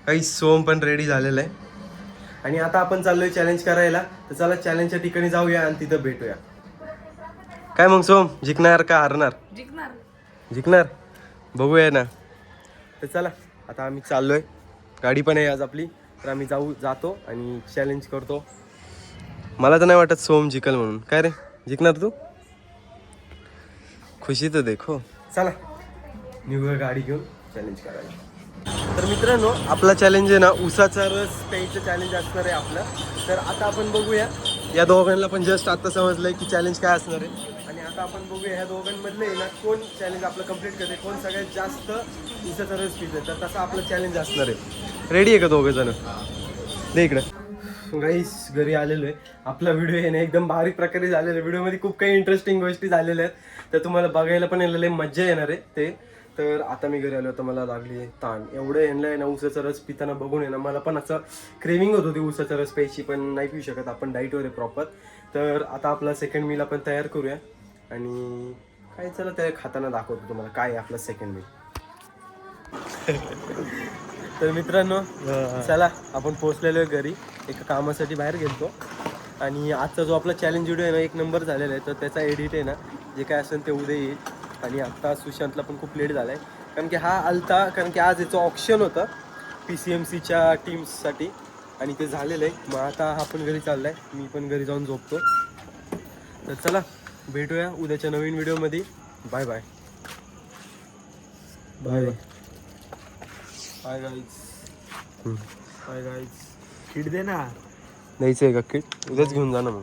काही सोम पण रेडी झालेलं आहे आणि आता आपण चाललोय चॅलेंज करायला. तर चला चॅलेंजच्या ठिकाणी जाऊया आणि तिथं भेटूया. काय मग सोम, जिंकणार का हारणार? जिंकणार. जिंकणार, बघूया ना. तर चला आता आम्ही चाललोय, गाडी पण आहे आज आपली. तर आम्ही जातो आणि चॅलेंज करतो. मला तर नाही वाटत सोम जिंकल म्हणून. काय रे, जिंकणार तू? खुशी तर देखो. चला निघूया गाडी घेऊन चॅलेंज करायला. तर मित्रांनो, आपला चॅलेंज आहे ना ऊसाचा रस प्यायचं चॅलेंज असणार आहे आपलं. तर आता आपण बघूया, या दोघांना पण जस्ट आता समजलंय की चॅलेंज काय असणार आहे. आणि आता आपण बघूया ह्या दोघांमधले ना कोण चॅलेंज आपलं कंप्लीट करते, कोण सगळ्यात जास्त ऊसाचा रस पिते. तर तसं आपलं चॅलेंज असणार आहे. रेडी आहे का दोघं जण? दे इकडं. गाईस घरी आलेलो आहे. आपला व्हिडिओ आहे ना एकदम बारीक प्रकारे झालेला आहे. व्हिडिओमध्ये खूप काही इंटरेस्टिंग गोष्टी झालेल्या आहेत, तर तुम्हाला बघायला पण यायला मजा येणार आहे ते. तर आता मी घरी आलो तर मला लागली आहे ताण. एवढं यांना आहे ना ऊसाचा रस पिताना बघून आहे ना मला पण असं क्रेविंग होत होती ऊसाचा रस प्यायची, पण नाही पिऊ शकत, आपण डाईटवर आहे प्रॉपर. तर आता आपला सेकंड मील आपण तयार करूया आणि काय, चला त्या खाताना दाखवतो तुम्हाला काय आहे आपला सेकंड मील. तर मित्रांनो चला, आपण पोहोचलेलो आहे घरी. एका कामासाठी बाहेर गेलतो आणि आजचा जो आपला चॅलेंज व्हिडिओ आहे ना 1 नंबर झालेला आहे. तर त्याचा एडिट आहे ना जे काय असेल ते उद्या येईल. आणि आत्ता सुशांतला पण खूप लेट झाला आहे, कारण की हा आलता, कारण की आज याचं ऑप्शन होतं PCMCच्या टीम्ससाठी आणि ते झालेलं आहे. मग आता हा पण घरी चालला आहे, मी पण घरी जाऊन झोपतो. तर चला भेटूया उद्याच्या नवीन व्हिडिओमध्ये. Bye bye. Bye bye guys. Bye guys. किट दे ना. द्यायचं आहे का किट? उद्याच घेऊन जा ना मग.